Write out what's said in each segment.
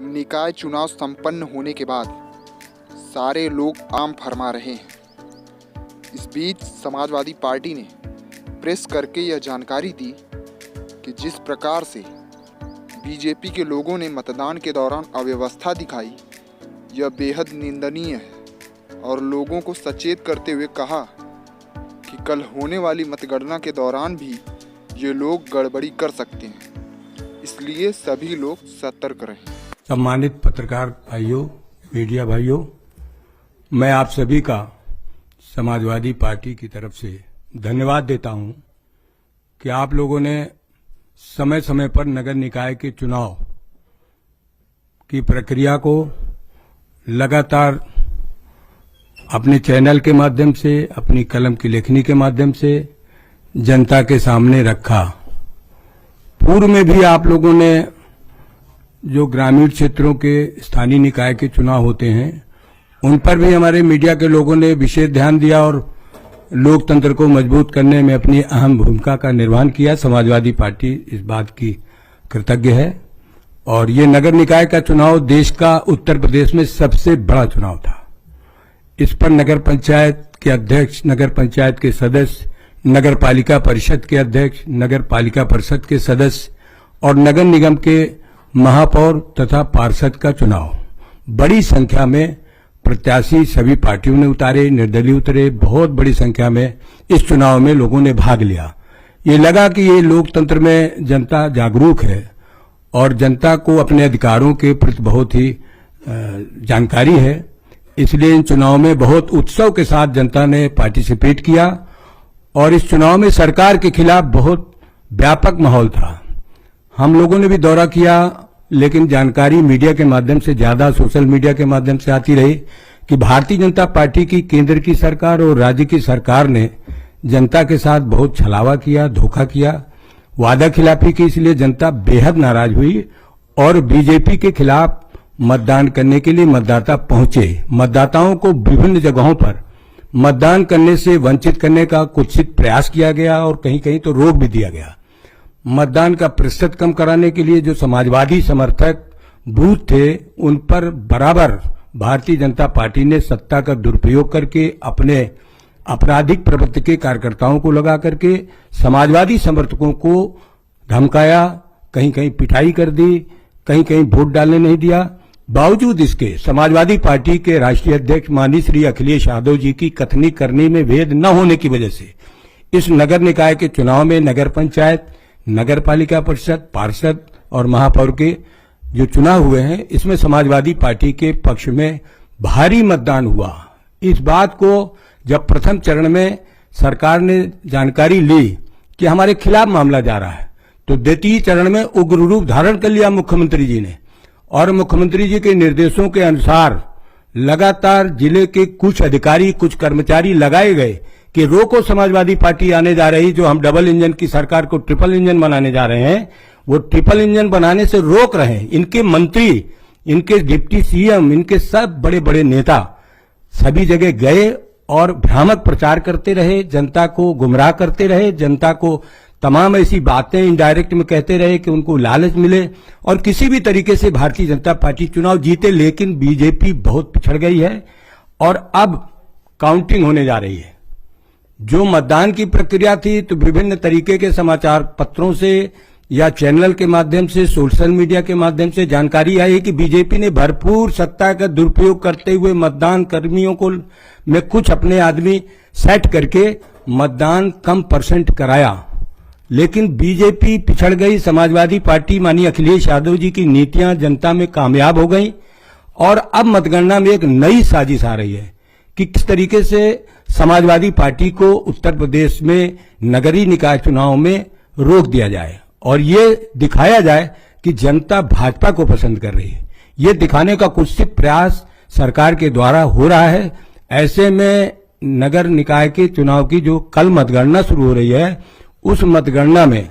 निकाय चुनाव संपन्न होने के बाद सारे लोग आम फरमा रहे हैं। इस बीच समाजवादी पार्टी ने प्रेस करके यह जानकारी दी कि जिस प्रकार से बीजेपी के लोगों ने मतदान के दौरान अव्यवस्था दिखाई, यह बेहद निंदनीय है और लोगों को सचेत करते हुए कहा कि कल होने वाली मतगणना के दौरान भी ये लोग गड़बड़ी कर सकते हैं, इसलिए सभी लोग सतर्क रहें। सम्मानित पत्रकार भाइयों, मीडिया भाइयों, मैं आप सभी का समाजवादी पार्टी की तरफ से धन्यवाद देता हूं कि आप लोगों ने समय समय पर नगर निकाय के चुनाव की प्रक्रिया को लगातार अपने चैनल के माध्यम से, अपनी कलम की लेखनी के माध्यम से जनता के सामने रखा। पूर्व में भी आप लोगों ने जो ग्रामीण क्षेत्रों के स्थानीय निकाय के चुनाव होते हैं, उन पर भी हमारे मीडिया के लोगों ने विशेष ध्यान दिया और लोकतंत्र को मजबूत करने में अपनी अहम भूमिका का निर्वहन किया। समाजवादी पार्टी इस बात की कृतज्ञ है। और ये नगर निकाय का चुनाव देश का उत्तर प्रदेश में सबसे बड़ा चुनाव था। इस पर नगर पंचायत के अध्यक्ष, नगर पंचायत के सदस्य, नगर पालिका परिषद के अध्यक्ष, नगर पालिका परिषद के सदस्य और नगर निगम के महापौर तथा पार्षद का चुनाव, बड़ी संख्या में प्रत्याशी सभी पार्टियों ने उतारे, निर्दलीय उतरे। बहुत बड़ी संख्या में इस चुनाव में लोगों ने भाग लिया। ये लगा कि ये लोकतंत्र में जनता जागरूक है और जनता को अपने अधिकारों के प्रति बहुत ही जानकारी है, इसलिए इन चुनाव में बहुत उत्सव के साथ जनता ने पार्टिसिपेट किया। और इस चुनाव में सरकार के खिलाफ बहुत व्यापक माहौल था। हम लोगों ने भी दौरा किया, लेकिन जानकारी मीडिया के माध्यम से ज्यादा सोशल मीडिया के माध्यम से आती रही कि भारतीय जनता पार्टी की केंद्र की सरकार और राज्य की सरकार ने जनता के साथ बहुत छलावा किया, धोखा किया, वादा खिलाफी की। इसलिए जनता बेहद नाराज हुई और बीजेपी के खिलाफ मतदान करने के लिए मतदाता पहुंचे। मतदाताओं को विभिन्न जगहों पर मतदान करने से वंचित करने का कुत्सित प्रयास किया गया और कहीं कहीं तो रोक भी दिया गया। मतदान का प्रतिशत कम कराने के लिए जो समाजवादी समर्थक बूथ थे, उन पर बराबर भारतीय जनता पार्टी ने सत्ता का दुरुपयोग करके अपने आपराधिक प्रवृत्ति के कार्यकर्ताओं को लगा करके समाजवादी समर्थकों को धमकाया, कहीं कहीं पिटाई कर दी, कहीं कहीं वोट डालने नहीं दिया। बावजूद इसके समाजवादी पार्टी के राष्ट्रीय अध्यक्ष माननीय श्री अखिलेश यादव जी की कथनी करनी में भेद न होने की वजह से इस नगर निकाय के चुनाव में नगर पंचायत, नगर पालिका परिषद, पार्षद और महापौर के जो चुनाव हुए हैं, इसमें समाजवादी पार्टी के पक्ष में भारी मतदान हुआ। इस बात को जब प्रथम चरण में सरकार ने जानकारी ली कि हमारे खिलाफ मामला जा रहा है, तो द्वितीय चरण में उग्र रूप धारण कर लिया मुख्यमंत्री जी ने। और मुख्यमंत्री जी के निर्देशों के अनुसार लगातार जिले के कुछ अधिकारी, कुछ कर्मचारी लगाए गए कि रोको, समाजवादी पार्टी आने जा रही, जो हम डबल इंजन की सरकार को ट्रिपल इंजन बनाने जा रहे हैं, वो ट्रिपल इंजन बनाने से रोक रहे हैं। इनके मंत्री, इनके डिप्टी सीएम, इनके सब बड़े बड़े नेता सभी जगह गए और भ्रामक प्रचार करते रहे, जनता को गुमराह करते रहे, जनता को तमाम ऐसी बातें इनडायरेक्ट में कहते रहे कि उनको लालच मिले और किसी भी तरीके से भारतीय जनता पार्टी चुनाव जीते। लेकिन बीजेपी बहुत पिछड़ गई है और अब काउंटिंग होने जा रही है। जो मतदान की प्रक्रिया थी, तो विभिन्न तरीके के समाचार पत्रों से या चैनल के माध्यम से, सोशल मीडिया के माध्यम से जानकारी आई है कि बीजेपी ने भरपूर सत्ता का दुरुपयोग करते हुए मतदान कर्मियों को में कुछ अपने आदमी सेट करके मतदान कम परसेंट कराया। लेकिन बीजेपी पिछड़ गई। समाजवादी पार्टी माननीय अखिलेश यादव जी की नीतियां जनता में कामयाब हो गई और अब मतगणना में एक नई साजिश आ रही है कि किस तरीके से समाजवादी पार्टी को उत्तर प्रदेश में नगरीय निकाय चुनाव में रोक दिया जाए और ये दिखाया जाए कि जनता भाजपा को पसंद कर रही है। ये दिखाने का कुत्सित प्रयास सरकार के द्वारा हो रहा है। ऐसे में नगर निकाय के चुनाव की जो कल मतगणना शुरू हो रही है, उस मतगणना में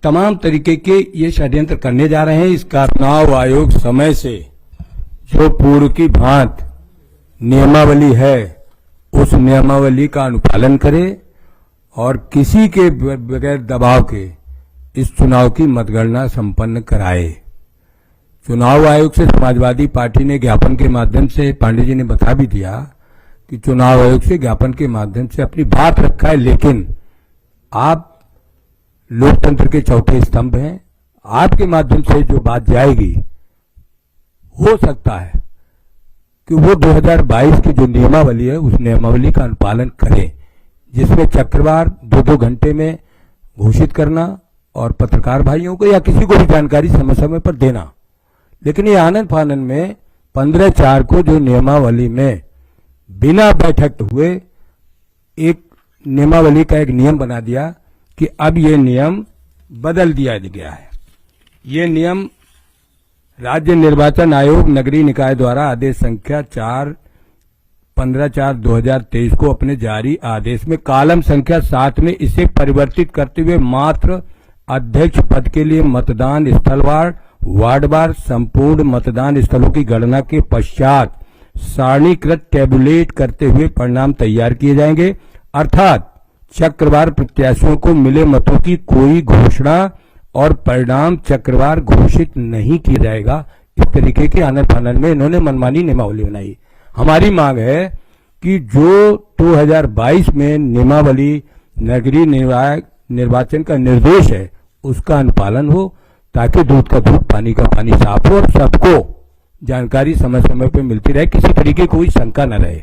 तमाम तरीके के ये षड्यंत्र करने जा रहे हैं। इसका चुनाव आयोग समय से जो पूर्व की भांति नियमावली है, उस नियमावली का अनुपालन करे और किसी के बगैर दबाव के इस चुनाव की मतगणना संपन्न कराए। चुनाव आयोग से समाजवादी पार्टी ने ज्ञापन के माध्यम से, पांडे जी ने बता भी दिया कि चुनाव आयोग से ज्ञापन के माध्यम से अपनी बात रखा है, लेकिन आप लोकतंत्र के चौथे स्तंभ हैं। आपके माध्यम से जो बात जाएगी, हो सकता है कि वो 2022 की जो नियमावली है उस नियमावली का अनुपालन करें, जिसमें चक्रवार 2-2 घंटे में घोषित करना और पत्रकार भाइयों को या किसी को भी जानकारी समय समय पर देना। लेकिन ये आनंद फानन में 15/4 को जो नियमावली में बिना बैठक हुए एक नियमावली का एक नियम बना दिया कि अब ये नियम बदल दिया गया है। ये नियम राज्य निर्वाचन आयोग नगरीय निकाय द्वारा आदेश संख्या 15/4/2023 को अपने जारी आदेश में कॉलम संख्या 7 में इसे परिवर्तित करते हुए मात्र अध्यक्ष पद के लिए मतदान स्थलवार, वार्डवार संपूर्ण मतदान स्थलों की गणना के पश्चात सारणीकृत टेबुलेट करते हुए परिणाम तैयार किए जाएंगे। अर्थात चक्रवार प्रत्याशियों को मिले मतों की कोई घोषणा और परिणाम चक्रवार घोषित नहीं किया जाएगा। इस तरीके के आनंद फानन में इन्होंने मनमानी नियमावली बनाई। हमारी मांग है कि जो 2022 में नियमावली नगरीय निर्वाचन का निर्देश है उसका अनुपालन हो, ताकि दूध का दूध पानी का पानी साफ हो और सबको जानकारी समय समय पर मिलती रहे, किसी तरीके की कोई शंका न रहे।